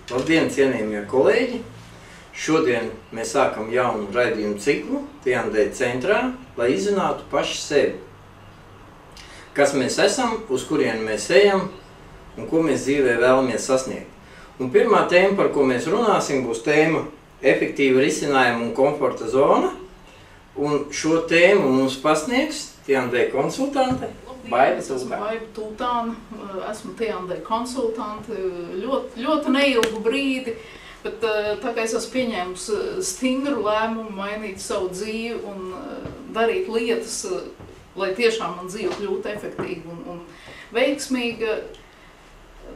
Labdien, cienījamie kolēģi! Šodien mēs sākam jaunu raidījumu ciklu T&D centrā, lai izzinātu paši sevi. Kas mēs esam, uz kurieni mēs ejam un ko mēs dzīvē vēlamies sasniegt. Un pirmā tēma, par ko mēs runāsim, būs tēma efektīva risinājuma un komforta zona. Un šo tēmu mums pasniegs T&D konsultante Baiva Tultāne. Esmu Baiva Tultāne, esmu T&D konsultante ļoti neilgu brīdi, bet tā kā es esmu pieņēmusi stingru lēmumu mainīt savu dzīvi un darīt lietas, lai tiešām man dzīve kļūtu efektīva un veiksmīga,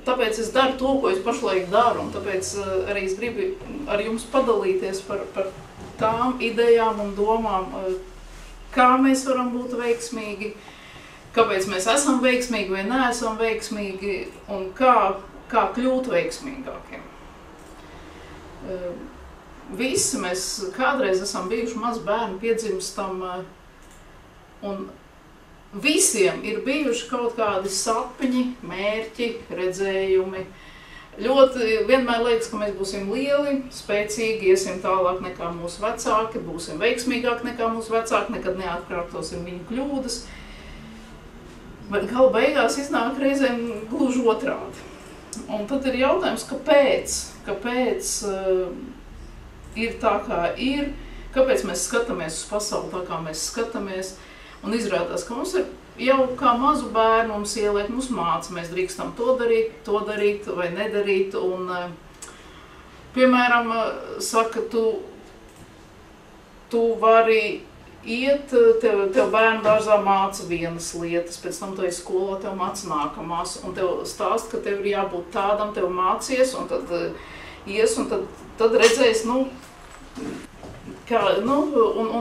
tāpēc es daru to, ko es pašlaik daru, un tāpēc arī es gribu ar jums padalīties par tām idejām un domām, kā mēs varam būt veiksmīgi, kāpēc mēs esam veiksmīgi vai neesam veiksmīgi, un kā kļūt veiksmīgākiem. Visi mēs kādreiz esam bijuši mazi bērni, piedzimstam, un visiem ir bijuši kaut kādi sapņi, mērķi, redzējumi. Ļoti vienmēr liekas, ka mēs būsim lieli, spēcīgi, iesim tālāk nekā mūsu vecāki, būsim veiksmīgāki nekā mūsu vecāki, nekad neatkārtosim viņu kļūdas. Bet gala beigās iznāk reizēm gluži otrādi. Un tad ir jautājums, kāpēc ir tā, kā ir, kāpēc mēs skatāmies uz pasauli tā, kā mēs skatāmies. Un izrādās, ka mums ir jau kā mazu bērnu, mums ieliek, mums māca, mēs drīkstam to darīt vai nedarīt. Un, piemēram, saka, tu vari iet, tev bērnu dārzā māca vienas lietas, pēc tam tu esi skolā, tev māca nākamās, un tev stāst, ka tev ir jābūt tādam, tev mācies, un tad ies, un tad redzēs, un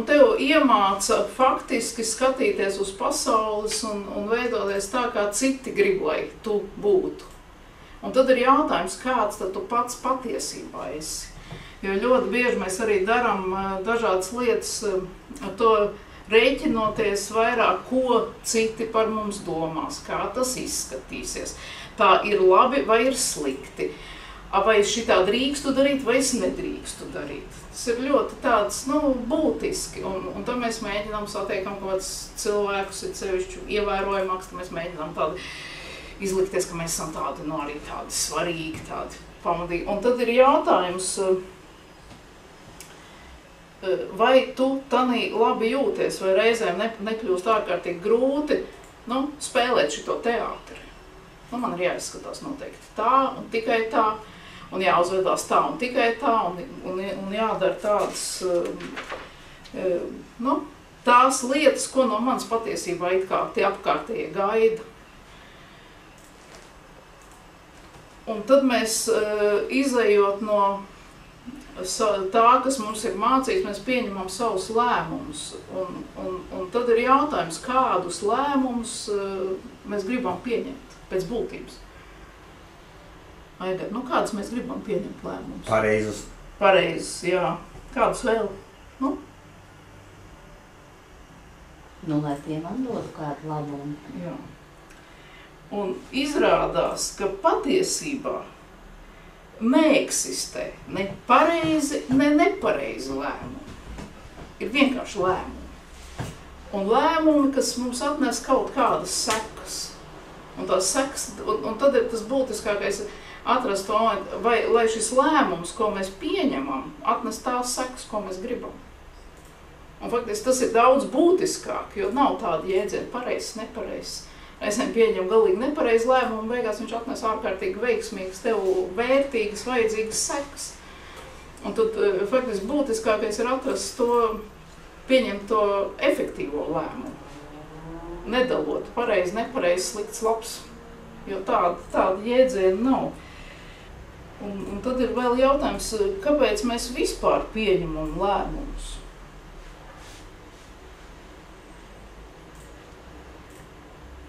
tev iemāca faktiski skatīties uz pasaules un veidoties tā, kā citi grib, lai tu būtu. Un tad ir jautājums, kāds tad tu pats patiesībā esi. Jo ļoti bieži mēs arī darām dažādas lietas ar to rēķinoties vairāk, ko citi par mums domās, kā tas izskatīsies. Tā ir labi vai ir slikti. Vai es šitā drīkstu darīt, vai es nedrīkstu darīt. Tas ir ļoti tāds, būtiski. Un tad mēs mēģinām satiekam kaut kādus cilvēkus, ir sevišķi ievērojamāks, tad mēs mēģinām tādi izlikties, ka mēs esam tādi, arī tādi svarīgi, tādi pamatīgi. Un tad ir jautājums, vai tu tanī labi jūties, vai reizēm nekļūst ārkārtīgi grūti spēlēt šito teātri. Man ir jāizskatās noteikti tā un tikai tā, un jāuzvedās tā un tikai tā, un jādara tādas, tās lietas, ko no manas patiesībā it kā tie apkārtējie gaida. Un tad mēs, izejot no tā, kas mums ir mācīts, mēs pieņemam savus lēmumus. Un tad ir jautājums, kādus lēmumus mēs gribam pieņemt pēc būtības. Aigar, kādus mēs gribam pieņemt lēmumus? Pareizus. Pareizus, jā. Kādus vēl? Lai tie man dotu kādu labumu. Jā. Un izrādās, ka patiesībā neeksistē ne pareizi, ne nepareizi lēmumi. Ir vienkārši lēmumi. Un lēmumi, kas mums atnes kaut kādas sekas. Un tās sekas, un tad ir tas būtiskākais atrast to, lai šis lēmums, ko mēs pieņemam, atnes tās sekas, ko mēs gribam. Un faktiski tas ir daudz būtiskāk, jo nav tāda jēdziena pareizs, nepareizs. Es pieņem galīgi nepareizi lēmumu, un beigās viņš atnes ārkārtīgi veiksmīgas, tev vērtīgas, vajadzīgas sekas. Un tad faktiski būtiskākais ir atrast to, pieņemt to efektīvo lēmumu. Nedalot pareizi, nepareizi, slikts, labs, jo tāda jēdziena nav. Un tad ir vēl jautājums, kāpēc mēs vispār pieņemam lēmumus?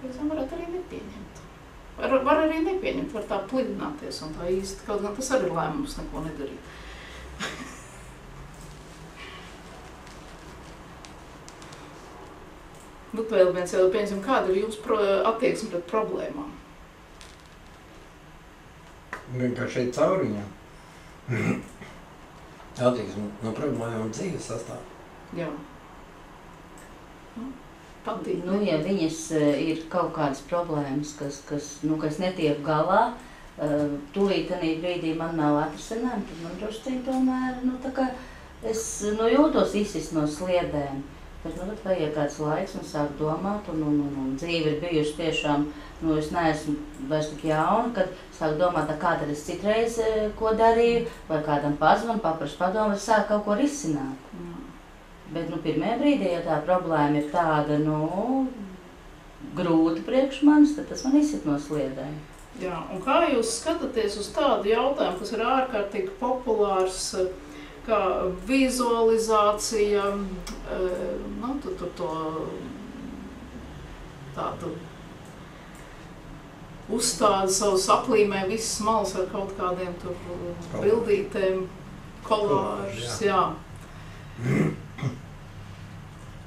Es varētu arī nepieņemt. Var arī nepieņemt, var tā plidināties un tā īsti, kaut gan tas arī ir lēmums neko nedarīt. Bet vēl viens jau pieņemsim, kāda ir jūsu attieksme pret problēmām? Vienkārši šeit cauri viņam. Attieksme no problēmām dzīves sastāv. Jā. Patīk. Nu, ja viņas ir kaut kādas problēmas, kas netiek galā, tūlītenī brīdī man nav atrisinājumi, tad man drusciņ tomēr, tā kā es jūtos izsist no sliedēm. Bet tad vajag kāds laiks un sāk domāt, un dzīve ir bijusi tiešām, es neesmu vairs tik jauna, kad sāk domāt, kā tad es citreiz ko darīju, vai kādam pazvanu, paprasu padomu, vai sāk kaut ko risināt. Bet, pirmajā brīdī, ja tā problēma ir tāda, grūta priekš manis, tad tas man izsit no sliedēm. Jā, un kā jūs skatāties uz tādu jautājumu, kas ir ārkārtīgi populārs, kā vizualizācija, tādu uzstāda savus aplīmē visas malas ar kaut kādiem tur bildītēm, kolāžas, jā.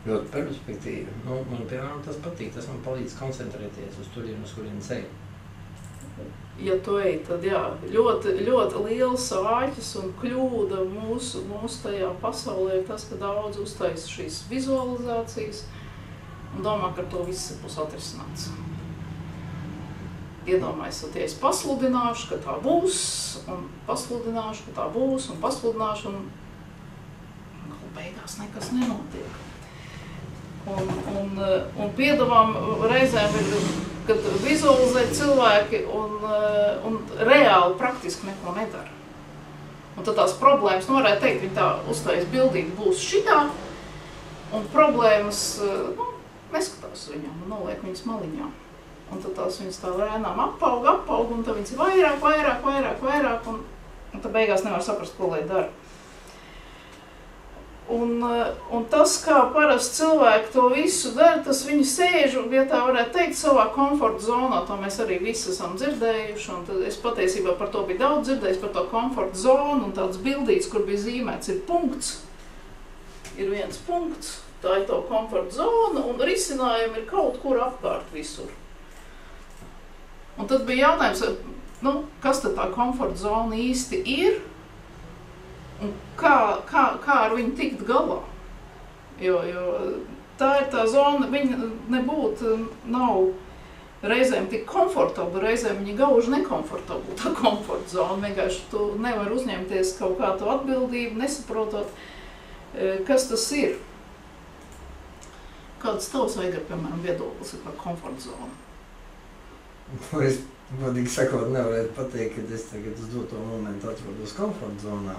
Ļoti perspektīvi. Man, piemēram, tas patīk, tas man palīdz koncentrēties uz kurien ceļu. Ja tu ej, tad jā, ļoti, ļoti liels āķis un kļūda mūsu tajā pasaulē ir tas, ka daudz uztaisa šīs vizualizācijas un domā, ka to viss būs atrisināts. Iedomājies, ja es pasludināšu, ka tā būs, un pasludināšu, ka tā būs, un pasludināšu, un beigās nekas nenotiek. Un piedāvām reizēm ir, kad vizualizē cilvēki un reāli praktiski neko nedara. Un tad tās problēmas, varētu teikt, viņi tā uztais bildīt būs šitā, un problēmas, neskatās viņām un noliek viņas maliņā. Un tad tās viņas tā lēnām apaug, un tad viņas ir vairāk, un tad beigās nevar saprast, ko lai dara. Un tas, kā parasti cilvēki to visu dara, tas viņi sēž, ja tā varētu teikt, savā komforta zonā, to mēs arī visi esam dzirdējuši, un tad es patiesībā par to biju daudz dzirdējis, par to komforta zonu, un tāds bildīts, kur bija zīmēts, ir punkts, ir viens punkts, tā ir to komforta zona, un risinājumi ir kaut kur apkārt visur. Un tad bija jautājums, kas tad tā komforta zona īsti ir? Un kā ar viņu tikt galā? Jo tā ir tā zona, viņa nav reizēm tik komfortabla, reizēm viņa gauži nekomfortabla, tā komforta zona. Vienkārši tu nevar uzņemties kaut kā to atbildību, nesaprotot, kas tas ir. Kāds tavs, Aigar, piemēram, viedoklis ir par komforta zonu? Es, godīgi sakot, nevarētu pateikt, ka es tagad uz doto momentu atrodos komforta zonā.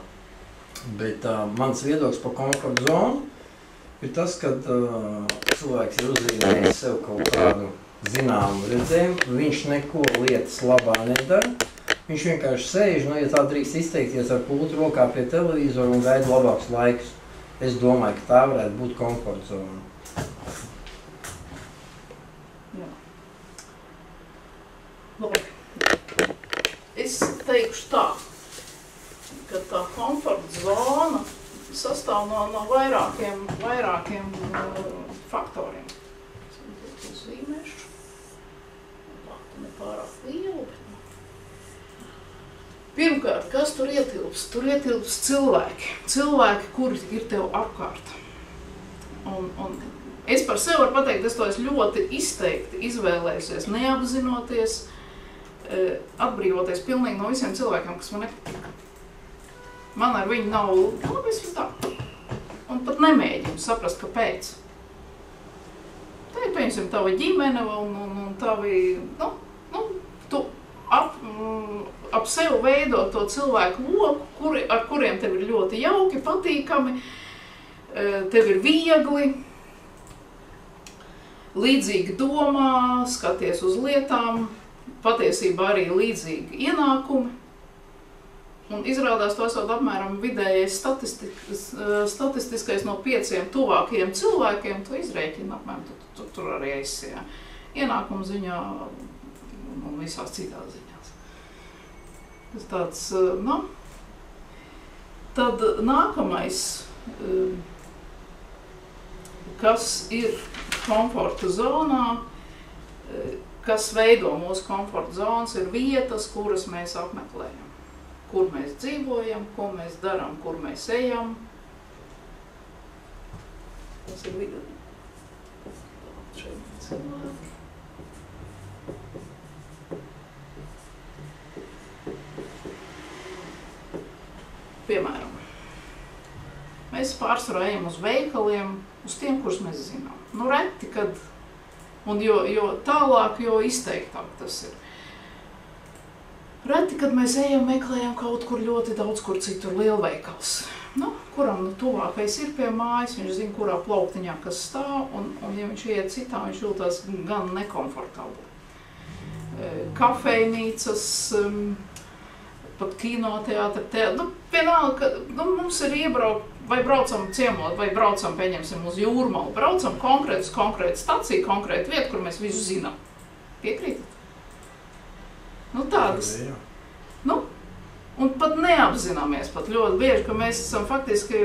Bet mans viedoklis par komforta zonu ir tas, ka cilvēks ir uzzīmējis sev kaut kādu zināmu redzējumu, viņš neko lietas labā nedara, viņš vienkārši sēž, ja tā drīkst izteikties ar pultu rokā pie televizoru un gaida labākus laikus. Es domāju, ka tā varētu būt komforta zona. Jā. Labi. Es teikšu tā, ka tā komforta zona sastāv no vairākiem faktoriem. Es uzzīmēšu. Tā nepārāk liela, bet pirmkārt, kas tur ietilpst? Tur ietilpst cilvēki. Cilvēki, kuri ir tev apkārt. Un es par sevi varu pateikt, es to esmu ļoti izteikti izvēlējusies, neapzinoties, atbrīvoties pilnīgi no visiem cilvēkiem, kas man nepatīk. Man ar viņu nav labi, es viņu tā. Un pat nemēģinu saprast, kāpēc. Tā ir, piemēram, tava ģimene un tavi, tu ap sevi veido to cilvēku loku, ar kuriem tev ir ļoti jauki, patīkami, tev ir viegli, līdzīgi domā, skaties uz lietām, patiesībā arī līdzīgi ienākumi. Un izrādās to esot apmēram vidējais statistiskais no 5 tuvākajiem cilvēkiem, to izrēķina apmēram, tur arī esi, jā. Ienākuma ziņā un visās citās ziņās. Tas tāds, tad nākamais, kas ir komforta zonā, kas veido mūsu komforta zonas, ir vietas, kuras mēs apmeklējam. kur mēs dzīvojam, ko mēs darām, kur mēs ejam. Tas ir vidu. Šeit cilvēki. Piemēram, mēs pārsvarā ejam uz veikaliem, uz tiem, kurus mēs zinām. Nu, reti, kad, un jo tālāk, jo izteiktāk tas ir. Reti, kad mēs ejam, meklējam kaut kur ļoti daudz, kur citur lielveikals. Nu, kuram tuvākais ir pie mājas, viņš zina, kurā plauktiņā kas stāv, un ja viņš iet citā, viņš jūtās gan nekomfortabli. Kafejnīcas, pat kinoteātri, nu, vienalga, ka mums ir iebraukt, vai braucam ciemot, vai braucam, pieņemsim, uz Jūrmalu, braucam konkrētu staciju, konkrētu vietu, kur mēs visu zinām. Piekrītat? Nu, tādas, nu, un pat neapzināmies pat ļoti bieži, ka mēs esam faktiski,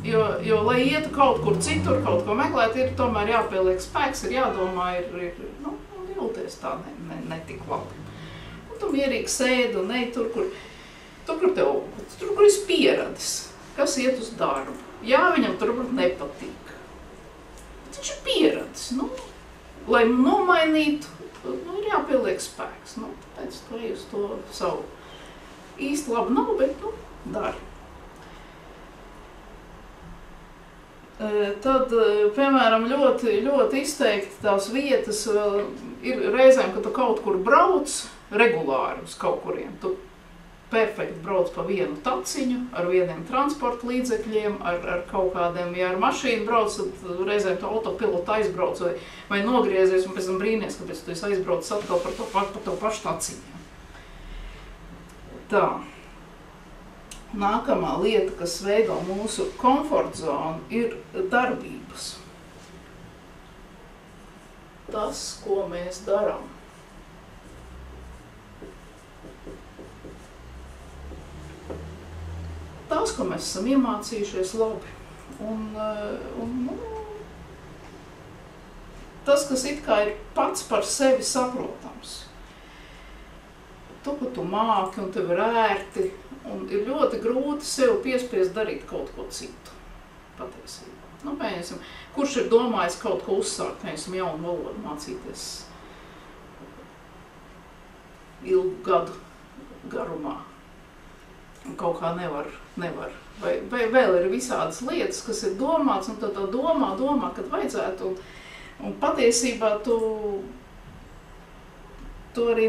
jo lai ietu kaut kur citur, kaut ko meklēt, ir tomēr jāpieliek spēks, ir jādomā, nu, jūties tā netik labi. Un tu mierīgi sēdi un ej tur, kur esi pieradis, kas iet uz darbu. Jā, viņam tur nepatīk. Bet viņš ir pieradis, nu, lai nomainītu, nu, ir jāpieliek spēks. Nu, tāpēc tu ej uz to savu. Īsti labi nav, bet, nu, dari. Tad, piemēram, ļoti izteikti tās vietas ir reizēm, kad tu kaut kur brauc regulāri uz kaut kuriem. Tu perfekti brauc pa vienu taciņu, ar vieniem transporta līdzekļiem, ar kaut kādiem, ja ar mašīnu brauc, tad reizēm tu autopilotu aizbrauc vai nogriezies un pēc tam brīnies, kāpēc tu esi aizbraucis atkal par to pašu taciņu. Tā. Nākamā lieta, kas veido mūsu komforta zonu, ir darbības. Tas, ko mēs darām. Tas, ko mēs esam iemācījušies labi. Un tas, kas it kā ir pats par sevi saprotams. Tu, ko tu māki un tev ir ērti, un ir ļoti grūti sev piespiest darīt kaut ko citu, patiesībā. Nu, pieņemsim, kurš ir domājis kaut ko uzsākt, pieņemsim, jaunu valodu mācīties ilgu gadu garumā. Un kaut kā nevar. Vai vēl ir visādas lietas, kas ir domāts, un tad domā, kad vajadzētu, un patiesībā tu arī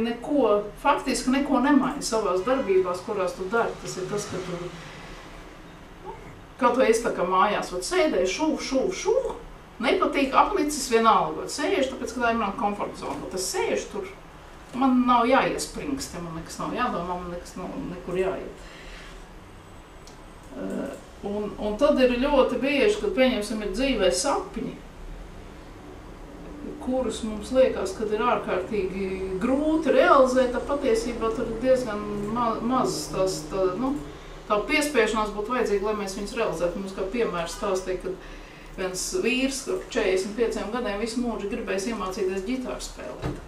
faktiski neko nemaini savās darbībās, kurās tu dari. Tas ir tas, ka tu, kaut vai es tā kā mājās, sēdēju, šū, nepatīk, apnicis vienalga, sēžu, tāpēc, ka tā ir man komforta zona, tas sēžu tur, man nav jāiespringst, ja man nekas nav jādomā, man nekas nav nekur jāiet. Un tad ir ļoti bieži, kad, pieņemsim, ir dzīvē sapņi, kurus mums liekas, kad ir ārkārtīgi grūti realizēt, tad patiesībā tur ir diezgan maz tā piespiešanās būtu vajadzīga, lai mēs viņus realizētu. Mums kā piemērs stāstīja, kad viens vīrs, kur 45 gadiem visu mūžu gribējis iemācīties ģitāru spēlēt.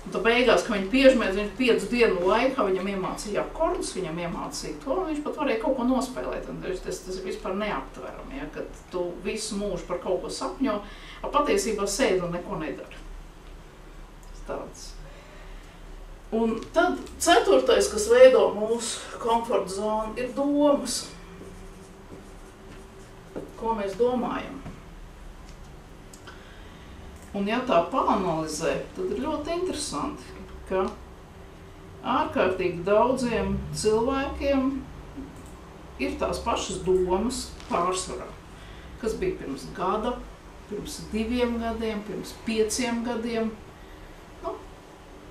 Un tad beigās, ka viņi piežmēdz, viņš 5 dienu laikā viņam iemācīja akordus, viņam iemācīja to, un viņš pat varēja kaut ko nospēlēt. Un tas ir vispār neaptverami, ja, kad tu visu mūžu par kaut ko sapņo, patiesībā sēdi un neko nedara. Tāds. Un tad 4. kas veido mūsu komforta zonu, ir domas. Ko mēs domājam? Un ja tā paanalizē, tad ir ļoti interesanti, ka ārkārtīgi daudziem cilvēkiem ir tās pašas domas pārsvarā, kas bija pirms gada, pirms 2 gadiem, pirms 5 gadiem. Nu,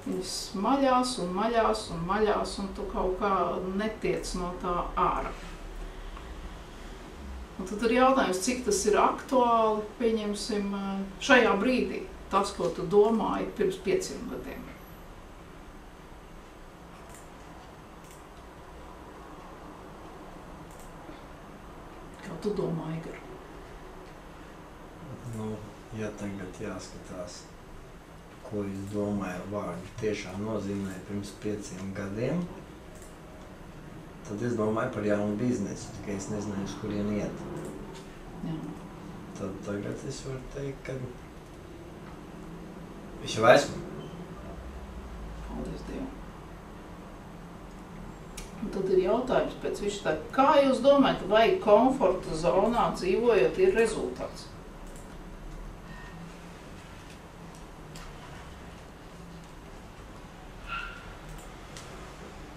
viņas maļās, un tu kaut kā netiec no tā ārā. Un tad ir jautājums, cik tas ir aktuāli, pieņemsim, šajā brīdī, tas, ko tu domāji pirms 5 gadiem. Kā tu domā, Igor? Nu, ja tagad jāskatās, ko es domāju, vārdi tiešām nozīmē pirms 5 gadiem, tad es domāju par jaunu biznesu, tikai es nezināju, uz kurien iet. Jā. Tad tagad es varu teikt, ka es jau esmu. Paldies Dievam. Un tad ir jautājums pēc visu tā, kā jūs domājat, vai komforta zonā dzīvojot ir rezultāts?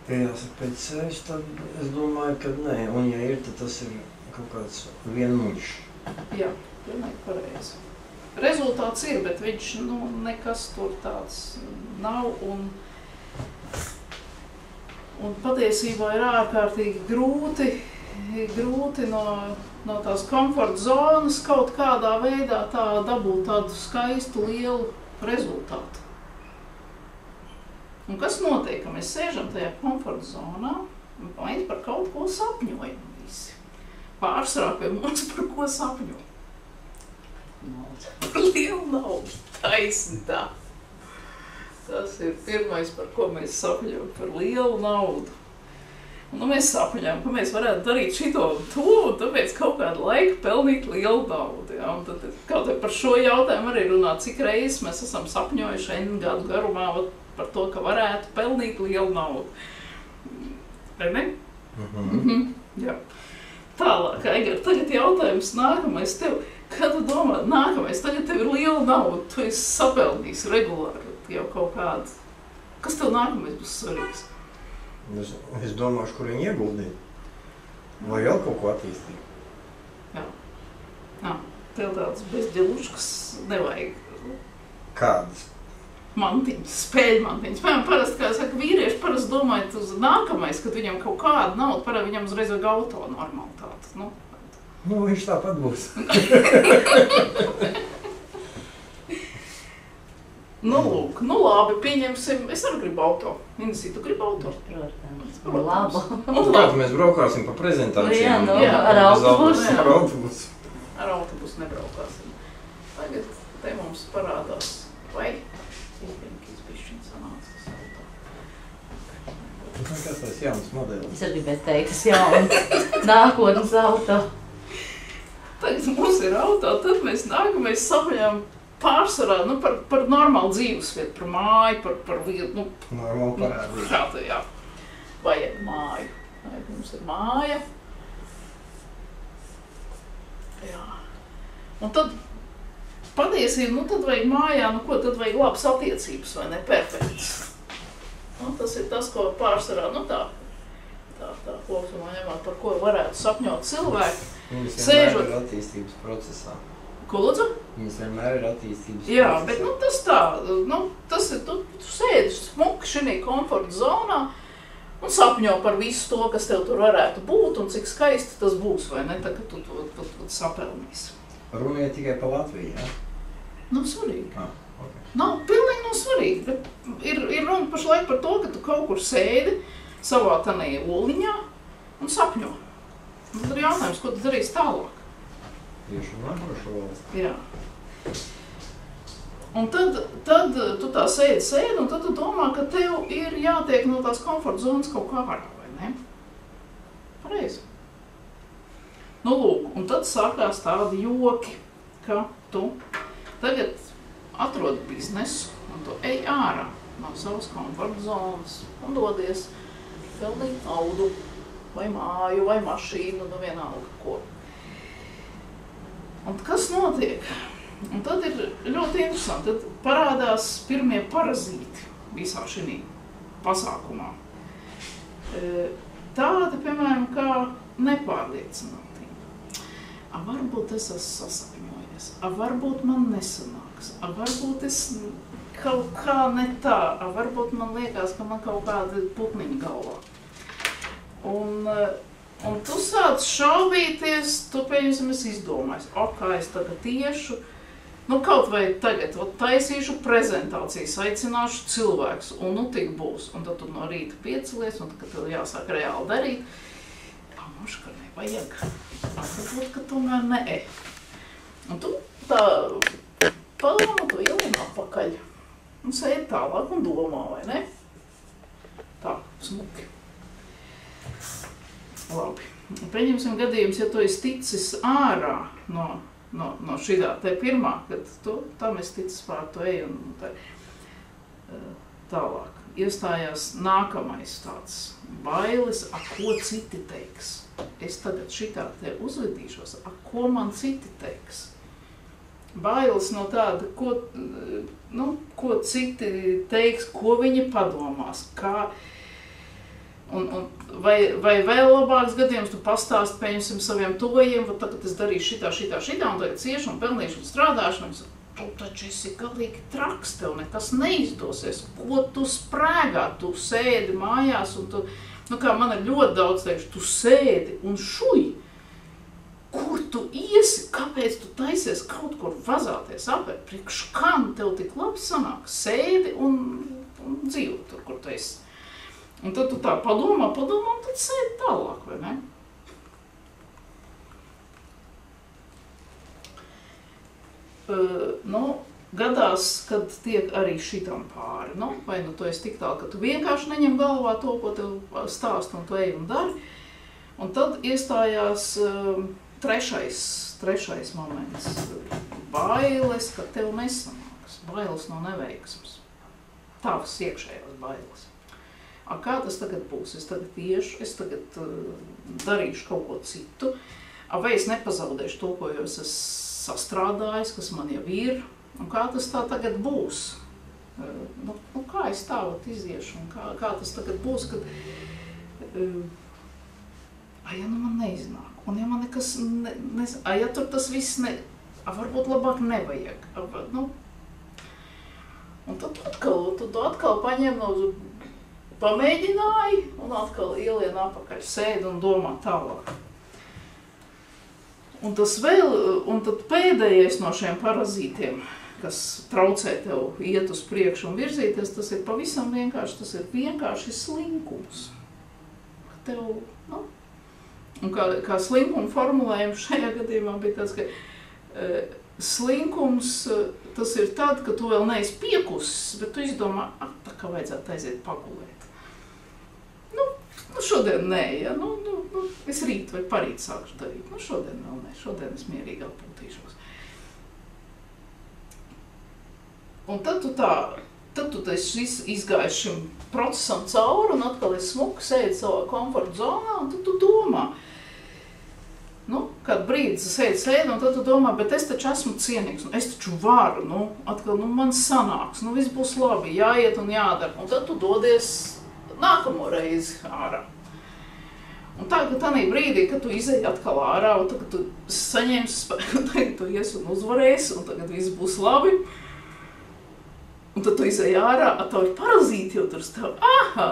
Ja jāsaka pēc sevis, tad es domāju, ka nē, un ja ir, tad tas ir kaut kāds vienmuļš. Jā, pilnīgi pareizi. Rezultāts ir, bet viņš, nekas tur tāds nav, un patiesībā ir ārkārtīgi grūti no tās komforta zonas kaut kādā veidā dabūt tādu skaistu, lielu rezultātu. Un kas notiek, ka mēs sēžam tajā komforta zonā un mēs par kaut ko sapņojam visi. Pārsvarā pie mums par ko sapņo? Nauda. Par lielu naudu. Taisni tā. Tas ir pirmais, par ko mēs sapņojam, par lielu naudu. Un mēs sapņojam, ka mēs varētu darīt šito un to, un tāpēc kaut kādu laiku pelnīt lielu naudu. Ja? Un tad kaut par šo jautājumu arī runāt, cik reizes mēs esam sapņojuši N gadu garumā par to, ka varētu pelnīt lielu naudu. Vai ne? Jā. Tālāk, Aigar, tagad jautājums nākamais tev. Kad tu domā, nākamais, tagad tev ir liela nauda, tu esi sapelnījis regulāri jau kaut kādu. Kas tev nākamais būs svarīgs? Es domāšu, kur viņi ieguldīt. Vai vēl kaut ko attīstīt. Jā. Tev tādas bezģeluškas nevajag. Kādas? Mantiņas, spēļmantiņas. Piemēram, parasti, kā saka, vīrieši parasti domājot uz nākamais, kad viņam kaut kāda nauda, parasti viņam uzreiz vajag auto normāli tādu. Viņš tāpat būs. Lūk, labi, pieņemsim. Es arī gribu auto. Inesī, tu gribi auto? Protams. Labi. Mēs braukāsim pa prezentācijām. Ar autobusu. Ar autobusu nebraukāsim. Tagad te mums parādās. Vai? Izbišķiņ sanāca tas auto. Kas tas jauns modelis? Es arī gribētu teikt, tas jauns nākotnes auto. Tagad mums ir auto, tad mēs nākamais sapņojam pārsvarā par normālu dzīvesvietu, par māju, par vietu. Normāli parādīt. Kā tā, jā. Vajag māju. Mums ir māja. Jā. Un tad patiesībā, tad vajag mājā, ko tad vajag labas attiecības, vai ne, perfekts. Tas ir tas, ko pārsvarā, tā kopumā ņemot, par ko varētu sapņot cilvēki. Viņas vienmēr ir attīstības procesā. Ko lūdzu? Viņas vienmēr ir attīstības procesā. Jā, bet tas tā, tas ir, tu sēdi smuki šinī komforta zonā un sapņo par visu to, kas tev tur varētu būt un cik skaisti tas būs, vai ne, tā, ka tu sapelnīsi. Runiet tikai pa Latviju, jā? Nav svarīgi. Okay. Nav, pilnīgi nav svarīgi, bet ir runa pašlaik par to, ka tu kaut kur sēdi savā tanī oliņā un sapņo. Un tad ir jautājums, ko tu darīsi tālāk? Tieši nākošo valsti. Jā. Un tad tu tā sēdi, un tad tu domā, ka tev ir jātiek no tās komforta zonas kaut kā ārā, vai ne? Pareizi. Lūk, un tad sākās tādi joki, ka tu tagad atrod biznesu, un tu ej ārā no savas komforta zonas un dodies pelnīt naudu, vai māju, vai mašīnu, vienalga ko. Un kas notiek? Un tad ir ļoti interesanti, tad parādās pirmie parazīti visā šī pasākumā. Tādi, piemēram, kā nepārliecinātība. Varbūt es esmu sasapņojies, varbūt man nesanāks, varbūt es kaut kā ne tā, varbūt man liekas, ka man kaut kāda putniņa galvā. Un tu sāc šaubīties, tu pieņemsim, es izdomāju, kā es tagad iešu, kaut vai tagad taisīšu prezentācijas, aicināšu cilvēkus, un tik būs. Un tad tu no rīta piecelies, un tad tev jāsāk reāli darīt. Pamošu, ka nevajag. Varbūt, ka tomēr nē. Un tu tā padomā, tu ielien apakaļ. Un sēdi tālāk un domā, vai ne? Tā, smuki. Labi. Pieņemsim gadījums, ja tu esi ticis ārā no šitā te pirmā, kad tu tam esi ticis pār to eju un tālāk. Iestājās nākamais tāds bailes, ko citi teiks. Es tagad šitā te uzvedīšos, ko man citi teiks. Bailes no tāda, ko citi teiks, ko viņi padomās, kā. Vai vēl labāks gadījums, tu pastāsti, pieņemsim saviem tuvajiem, vai tagad es darīšu šitā, un tagad ciešu un pelnīšu un strādāšu, un tu taču esi galīgi traks, tev nekas neizdosies, ko tu sprēgā, tu sēdi mājās, un tu, kā man ir ļoti daudz teikšu, tu sēdi un šuj, kur tu iesi, kāpēc tu taisies kaut kur vazāties apēr, priekš kam tev tik labi sanāk, sēdi un dzīvo tur, kur tu esi. Un tad tu tā padomā, un tad sēdi tālāk, vai ne? Gadās, kad tiek arī šitam pāri, vai tu esi tik tālu, ka tu vienkārši neņem galvā to, ko tev stāst, un tu ej un dari. Un tad iestājās trešais moments. Bailes, ka tev nesanāks. Bailes no neveiksmes. Tavas iekšējās bailes. Kā tas tagad būs? Es tagad iešu, es tagad darīšu kaut ko citu. Vai es nepazaudēšu to, ko jau es esmu sastrādājis, kas man jau ir, un kā tas tā tagad būs. Kā es tāvat iziešu, un kā tas tagad būs, kad, ja man neiznāk, un ja man nekas, ja tur tas viss, varbūt labāk nevajag, un tad tu atkal paņem pamēģināji, un atkal ielien apakaļ, sēdi un domā tālāk. Un tad pēdējais no šiem parazītiem, kas traucē tev iet uz priekšu un virzīties, tas ir pavisam vienkārši, tas ir vienkārši slinkums. Tev, un kā slinkuma formulējums šajā gadījumā bija tāds, ka slinkums tas ir tad, ka tu vēl neesi piekusis, bet tu izdomā, tā kā vajadzētu aiziet pagulēt. Šodien nē, ja, es rīt vai parīt sākšu darīt, šodien vēl nē, šodien es mierīgi atpūtīšos. Un tad tu esi izgājis šim procesam cauri un atkal esi smuki, sēdi savā komforta zonā un tad tu domā. Kādu brīdi sēdi un tad tu domā, bet es taču esmu cienīgs, es taču varu, atkal, man sanāks, viss būs labi, jāiet un jādara. Un tad tu dodies nākamo reizi ārā. Un tādā brīdī, kad tu izēji atkal ārā, un tagad tu saņemsi spēku, un tagad tu ies un uzvarēsi, un tagad viss būs labi. Un tad tu izēji ārā, tev ir parazīti jau tur stāv.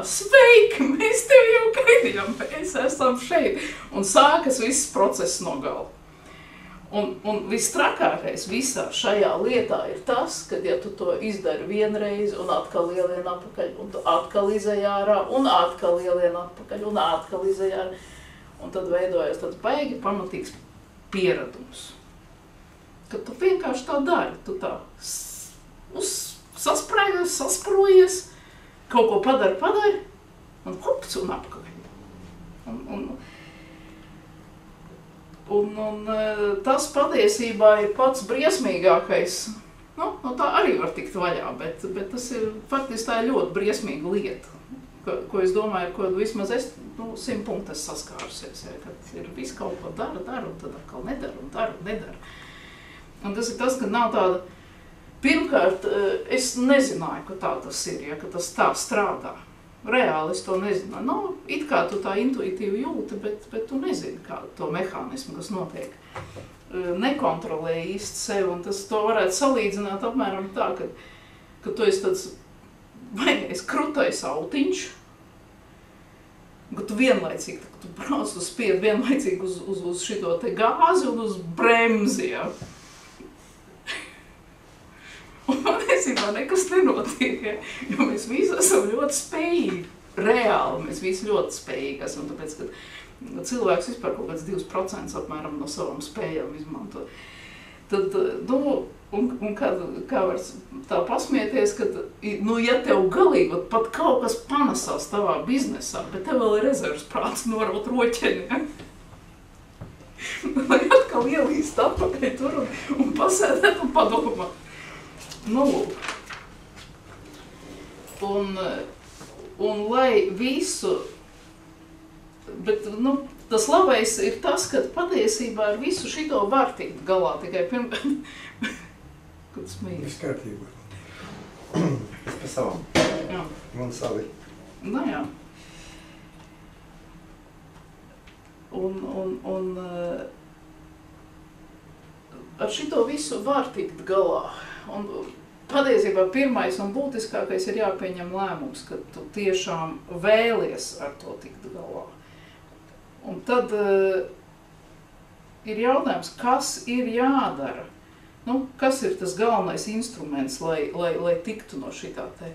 Sveiki, mēs tev jau gaidījām, mēs esam šeit. Un sākas viss process no gala. Un vistrakākais visā šajā lietā ir tas, kad ja tu to izdari vienreiz un atkal ielien atpakaļ, un tu atkal izēji ārā, un atkal ielien atpakaļ, un atkal izēji ārā. Un tad veidojas tāds baigi pamatīgs pieredums. Kad tu vienkārši tā dari, tu tā sasprējies, sasprojies, kaut ko padari, un hops un apakaļ. Un tas patiesībā ir pats briesmīgākais. Tā arī var tikt vaļā, bet tas ir faktiski tā ļoti briesmīga lieta, ko es domāju, ko vismaz es 100 punktu saskārusies, kad ir viss kaut ko dara, un tad atkal nedara, un nedara. Un tas ir tas, ka nav tāda, pirmkārt, es nezināju, ka tā tas ir, ka tas tā strādā. Reāli es to nezinu. It kā tu tā intuitīvi jūti, bet tu nezini, kā to mehānismu, kas notiek. Nekontrolē īsti sevi, un to varētu salīdzināt apmēram tā, ka tu esi tāds baigais krutais autiņš, ka tu vienlaicīgi, tu brauc uz spied vienlaicīgi uz šito te gāzi un uz bremzi, ja. Un patiesībā nekas nenotiek, ja? Jo mēs visi esam ļoti spējīgi. Reāli mēs visi ļoti spējīgi esam, tāpēc, ka cilvēks vispār kaut kāds 2% apmēram no savām spējām izmanto. tad, nu, un kā var tā pasmieties, ka, nu, ja tev galīgi pat kaut kas panesās tavā biznesā, bet tev vēl ir rezervas prāts norot roķeni, ja? Lai atkal ielīst atpakaļ tur un pasēdēt un padomāt. Nu, un lai visu, bet, nu, tas labais ir tas, ka patiesībā ar visu šito var tikt galā tikai pirmkārt. Kad smīji? Viss kārtībā. Es pa savam. Jā. Man savi. Nu jā. Un ar šito visu var tikt galā. Un patiesībā pirmais un būtiskākais ir jāpieņem lēmums, ka tu tiešām vēlies ar to tikt galā. Un tad ir jautājums, kas ir jādara? Nu, kas ir tas galvenais instruments, lai tiktu no šitā te?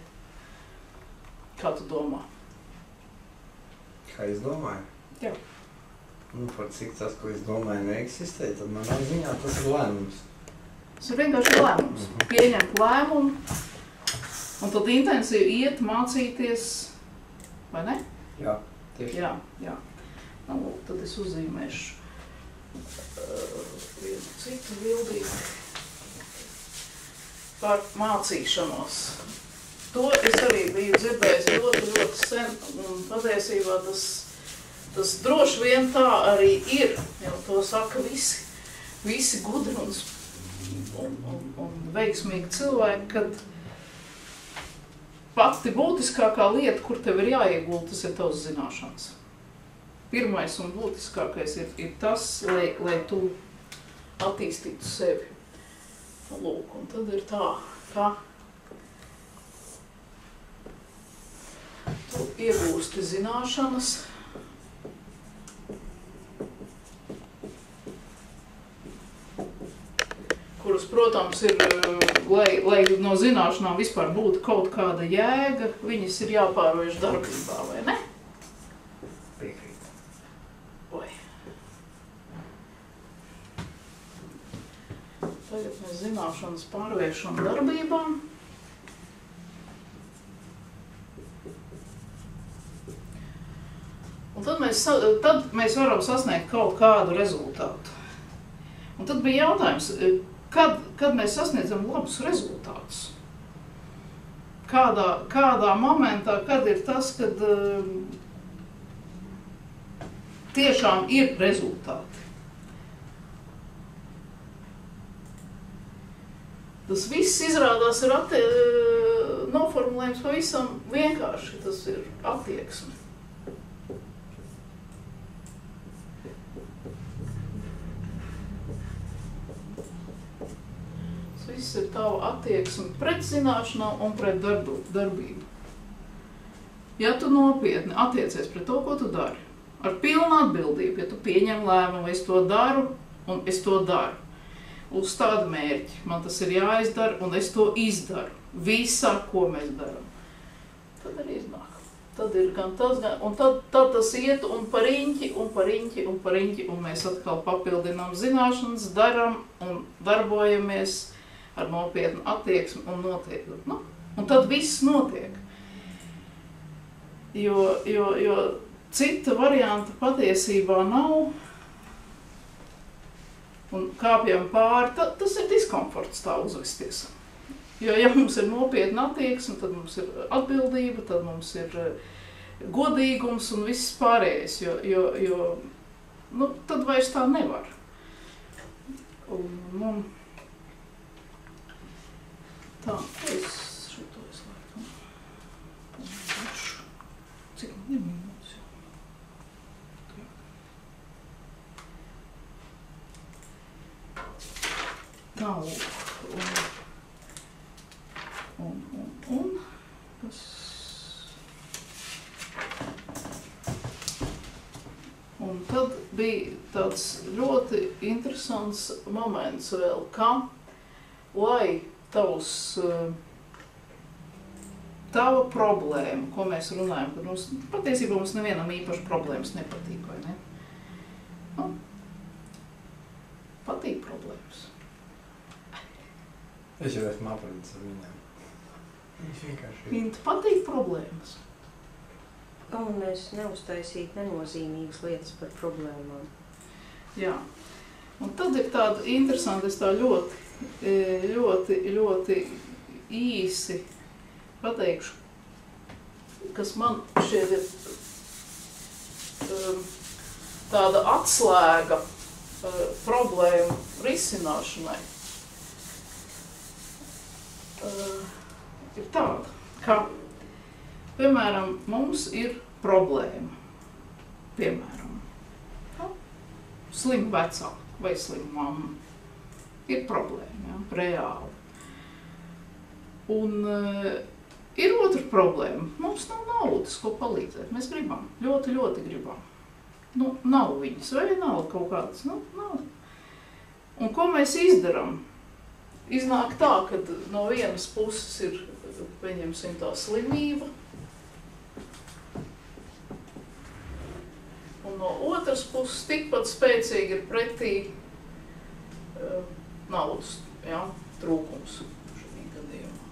Kā tu domā? Kā es domāju? Jā. Nu, par cik tas, ko es domāju, neeksistē, tad manā ziņā tas ir lēmums. Tas ir vienkārši lēmums. Pieņemt lēmumu, un tad intensīvi iet, mācīties, vai ne? Jā, tieši. Jā. Nu, tad es uzzīmēšu vienu citu bildīti par mācīšanos. To es arī biju dzirdējis ļoti sen, un patiesībā tas droši vien tā arī ir, jo to saka visi gudri un veiksmīgi cilvēki, kad pati būtiskākā lieta, kur tev ir jāiegulda, tas ir tavs zināšanas. Pirmais un būtiskākais ir tas, lai tu attīstītu sevi. Lūk, un tad ir tā, ka tu iegūsti zināšanas, kuras, protams, ir, lai no zināšanām vispār būtu kaut kāda jēga, viņas ir jāpārvērš darbībā, vai ne? Piekrīt. Oi. Tagad mēs zināšanas pārvēršam darbībā. Un tad mēs varam sasniegt kaut kādu rezultātu. Un tad bija jautājums, kad mēs sasniedzam labus rezultātus? Kādā momentā, kad ir tas, kad tiešām ir rezultāti? Tas viss izrādās ir noformulējums pavisam vienkārši, tas ir attieksme. Tas viss ir tava attieksme pret zināšanām un pret darbību. Ja tu nopietni attiecies pret to, ko tu dari, ar pilnu atbildību, ja tu pieņem lēmumu, es to daru un es to daru, uz tādu mērķi, man tas ir jāizdara, un es to izdaru. Visā, ko mēs darām. Tad arī iznāk. Tad ir gan tas, un tad tas iet un pariņķi, un mēs atkal papildinām zināšanas, daram un darbojamies ar nopietnu attieksmi un notiek. Nu, un tad viss notiek. Jo cita varianta patiesībā nav. Un kāpjam pāri, tas ir diskomforts tā uzvesties. Jo, ja mums ir nopietna attieksme, tad mums ir atbildība, tad mums ir godīgums un viss pārējais, jo nu, tad vairs tā nevar. Un tā, es šito laikam pamēģināšu. Cik man ir minūtes jau? Tā, un kas... Un tad bija tāds ļoti interesants moments vēl, ka, lai tava problēma, ko mēs runājam, kad patiesībā mums nevienam īpaši problēmas nepatīk, vai ne? Nu, patīk problēmas. Es jau esmu aprunāts ar viņiem. Viņš vienkārši ir. Inta patīk problēmas. Un es neuztaisītu nenozīmīgas lietas par problēmām. Jā. Un tad ir tāda interesanta, es tā ļoti īsi pateikšu, kas man šeit ir tāda atslēga problēmu risināšanai. Ir tāda, ka, piemēram, mums ir problēma, piemēram, slimu vecāku vai slimu mammu. Ir problēma, ja, reāli. Un ir otra problēma. Mums nav naudas, ko palīdzēt. Mēs gribam, ļoti gribam. Nu, nav viņas, vai nav kaut kādas, nu, nav. Un ko mēs izdaram? Iznāk tā, ka no vienas puses ir, pieņemsim, tā slimība, un no otras puses tikpat spēcīgi ir pretī naudas, ja, trūkums šajā gadījumā.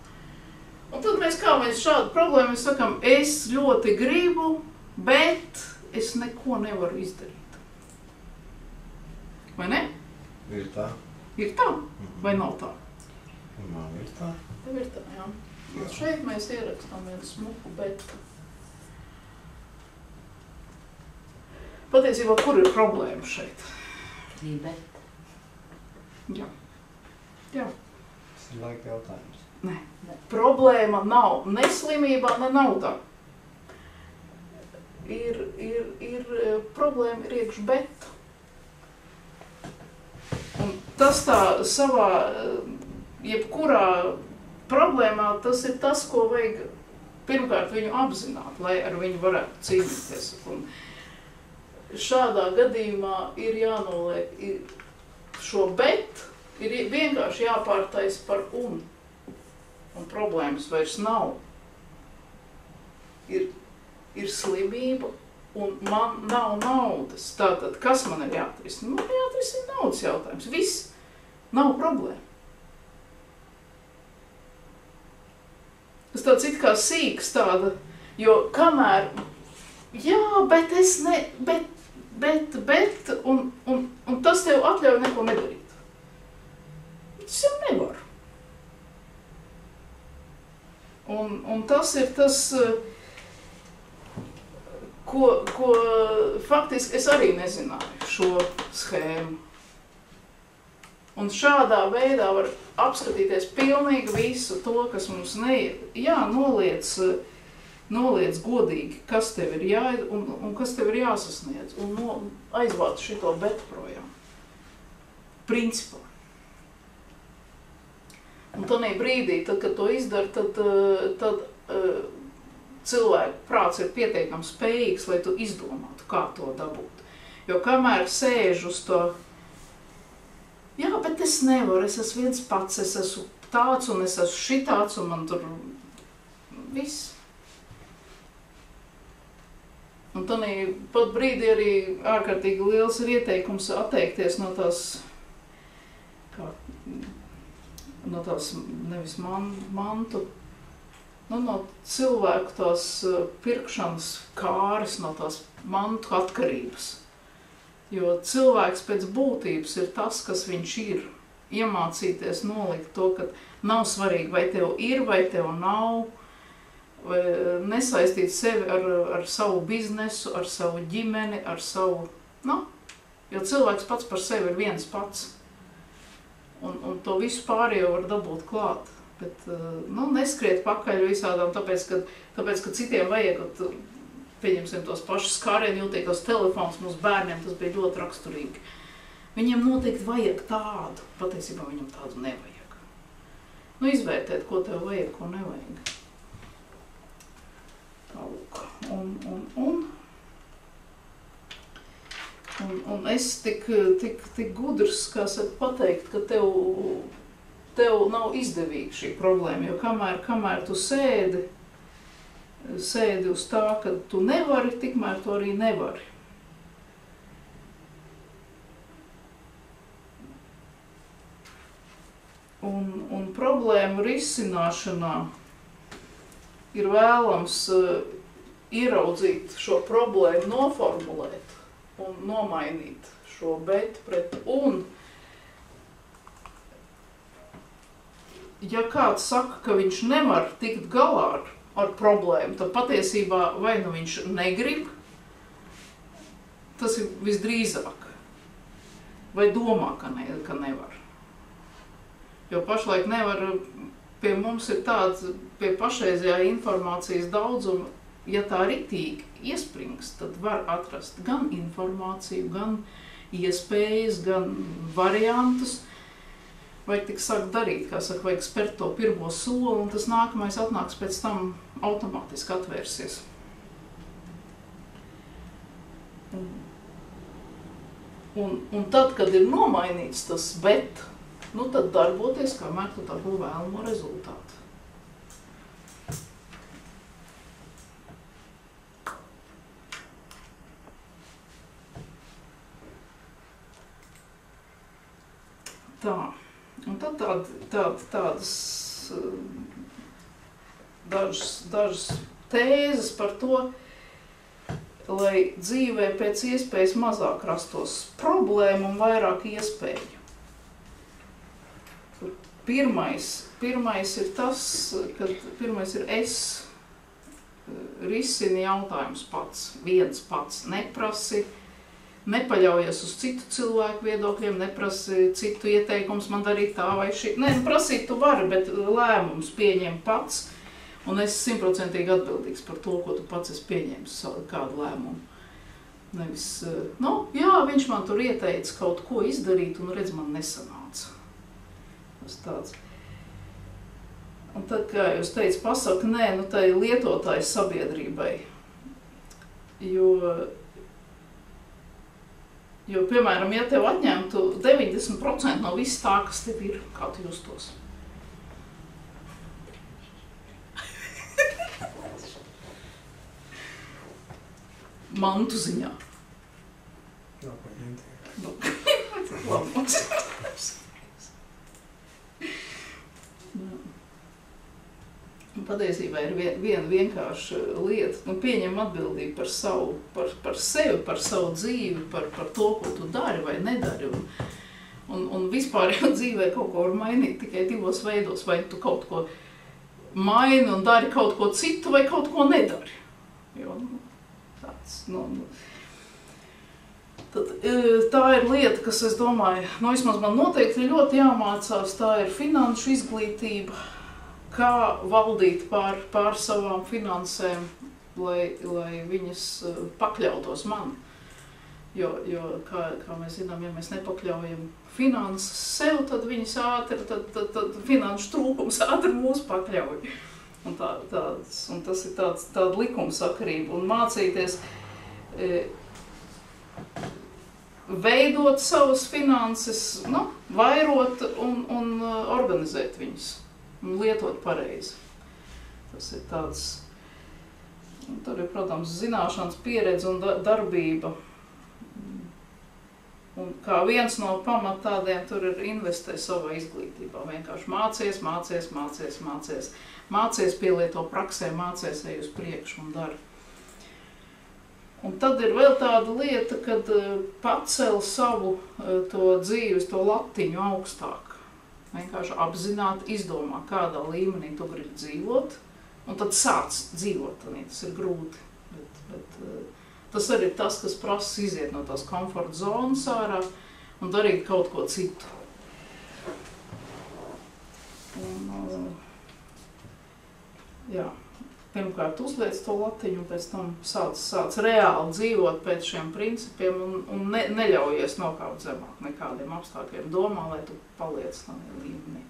Un tad mēs šādu problēmu mēs sakam, es ļoti gribu, bet es neko nevaru izdarīt. Vai ne? Ir tā. Ir tā? Vai nav tā? Man ir tā. Tev ir tā, jā. Un šeit mēs ierakstām vienu smuku betu. Patiesībā, kur ir problēma šeit? Bet. Jā. Jā. Tas ir laika jautājums. Nē. Problēma nav ne slimībā, ne naudā. Ir problēma ir iekš betu. Un tas tā savā, jebkurā problēmā, tas ir tas, ko vajag pirmkārt viņu apzināt, lai ar viņu varētu cīnīties. Un šādā gadījumā ir jānoliek šo bet, ir vienkārši jāpārtais par un problēmas vairs nav. Ir slimība, un man nav naudas. Tātad, kas man ir jāatrisina? Man ir jāatrisina naudas jautājums. Viss. Nav problēma. Tas tāds it kā sīks tāda, jo kamēr, jā, bet es ne, bet, un tas tev atļauj neko nedarīt. Tas jau nevar. Un tas ir tas, ko faktiski es arī nezināju šo schēmu. Un šādā veidā var apskatīties pilnīgi visu to, kas mums neiet. Jā, noliec godīgi, kas tev ir un kas tev ir jāsasniedz, un aizvāc šito betu projām. Principā. Un tādā brīdī, tad, kad to izdara, tad cilvēku prāts ir pietiekami spējīgs, lai tu izdomātu, kā to dabūt. Jo kamēr sēž uz to, jā, bet es nevaru, es esmu viens pats, es esmu tāds un es esmu šitāds un man tur viss. Un tādā pat brīdī arī ārkārtīgi liels ir ieteikums atteikties no tās, nevis mantu, no cilvēku tās pirkšanas kāres, no tās mantu atkarības. Jo cilvēks pēc būtības ir tas, kas viņš ir. Iemācīties nolikt to, ka nav svarīgi, vai tev ir, vai tev nav, vai nesaistīt sevi ar savu biznesu, ar savu ģimeni, ar savu, jo cilvēks pats par sevi ir viens pats. Un to visu pārējo var dabūt klāt. Bet, neskriet pakaļ visādām, tāpēc, ka citiem vajag, pieņemsim tos pašus skārienjūtīgos telefonus mūsu bērniem, tas bija ļoti raksturīgi. Viņiem noteikti vajag tādu, patiesībā viņam tādu nevajag. Izvērtēt, ko tev vajag, ko nevajag. Tālūk. Un es tik gudrs, kā saka, pateikt, ka tev nav izdevīga šī problēma, jo kamēr tu sēdi uz tā, ka tu nevari, tikmēr tu arī nevari. Un problēmu risināšanā ir vēlams ieraudzīt šo problēmu, noformulēt un nomainīt šo bet pret un. Ja kāds saka, ka viņš nevar tikt galā ar problēmu, tad patiesībā vai nu viņš negrib, tas ir visdrīzāk, vai domā, ka nevar. Jo pašlaik nevar, pie mums ir tāds, pie pašreizējā informācijas daudzuma, ja tā ritīgi iesprings, tad var atrast gan informāciju, gan iespējas, gan variantus. Vajag tik sākt darīt, kā saka, vajag spērt to pirmo soli, un tas nākamais atnāks pēc tam automātiski atvērsies. Un tad, kad ir nomainīts tas bet, nu tad darboties, kamēr tu dabū vēlamo rezultātu. Tā. Un tad tādas dažas tēzes par to, lai dzīvē pēc iespējas mazāk rastos problēmu un vairāk iespēju. Pirmais ir tas, kad pirmais ir es risini jautājums pats, viens pats, nepaļaujies uz citu cilvēku viedokļiem, neprasi citu ieteikums man darīt tā vai šī. Nē, prasīt tu vari, bet lēmums pieņem pats, un es 100% atbildīgs par to, ko tu pats esi pieņēmis kādu lēmumu. Nevis, jā, viņš man tur ieteica kaut ko izdarīt, un redz, man nesanāca. Tas tāds. Un tad, kā jūs teicu, pasaka, nē, tai lietotājs sabiedrībai. Jo, piemēram, ja tev atņemtu 90% no viss tā, kas tev ir, kā tu justos? Mantu ziņā. Patiesībā ir viena vienkārša lieta, pieņem atbildību par sevi, par savu dzīvi, par to, ko tu dari vai nedari. Un vispār jau dzīvē kaut ko var mainīt tikai divos veidos, vai tu kaut ko maini un dari kaut ko citu, vai kaut ko nedari. Jo, tāds, tad, tā ir lieta, kas, es domāju, vismaz man noteikti ļoti jāmācās, tā ir finanšu izglītība, kā valdīt pār savām finansēm, lai viņas pakļautos man. Jo kā mēs zinām, ja mēs nepakļaujam finanses sev, tad viņas tad finanšu trūkums ātri mūs pakļauj. Un tas ir tāda likumsakarība. Un mācīties veidot savas finanses, vairot un organizēt viņas. Un lietot pareizi. Tas ir tāds, tur ir, protams, zināšanas, pieredze un darbība. Un kā viens no pamat tādiem tur ir investē savā izglītībā. Vienkārši mācies. Mācies pielieto praksē, mācies ej uz priekšu un dari. Un tad ir vēl tāda lieta, kad pacel savu to dzīves, to latiņu augstāk. Vienkārši apzināti izdomā, kādā līmenī tu gribi dzīvot, un tad sāc dzīvot, tas ir grūti. Bet tas arī ir tas, kas prasa iziet no tās komforta zonas ārā un darīt kaut ko citu. Jā, pirmkārt uzliec to latiņu, un pēc tam sāc reāli dzīvot pēc šiem principiem un neļaujies nokāpt zemāk nekādiem apstākļiem. Domā, lai tu paliec tādā līmenī.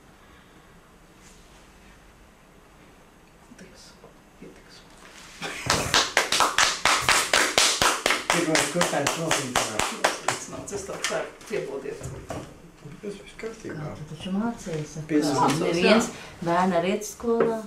Pietiks. Pirmais kurtājums nozīmē. Es tā ceru, piedodiet. Tas viss kārtībā. Kā tu taču mācījies? Mācos, neviens bērni ar iet skolā?